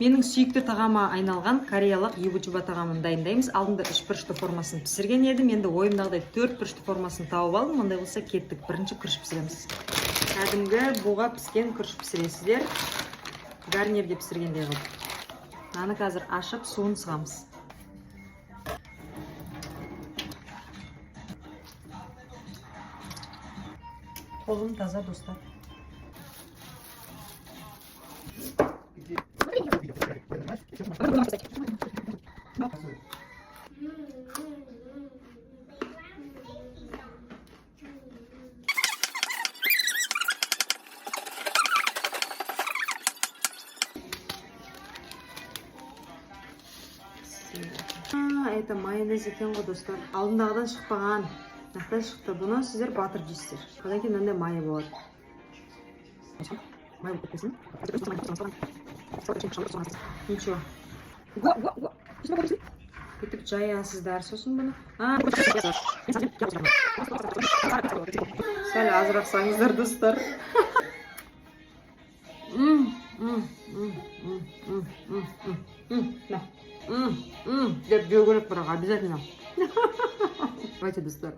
Менің сүйікті тағама айналған кореялық ебучуба тағамын дайындаймыз. Алдында 3 бұрышты формасын пісірген едім. Енді ойымдағыдай 4 бұрышты формасын тауып алдым. Ондай болса кеттік. Бірінші күріш пісіреміз. Кәдімгі буға піскен күріш пісіресіздер. Гарнирде пісіргендей қылып. Наны қазір ашып, суын сығамыз. Қолым таза, достар. Это майонез екен ғой, достар. Алдындағыдан шықпаған. Нақтай шықты. Бұны сіздер батыр дейсіздер. Одан кейін мынандай майы болады. Май болып кетпесін. Ничего. Бүйтіп жаясыздар. Сосын бұны. Сәл азырақ саңыздар, достар. Деп жеу керек бірақ обязательно. Давайте, достар.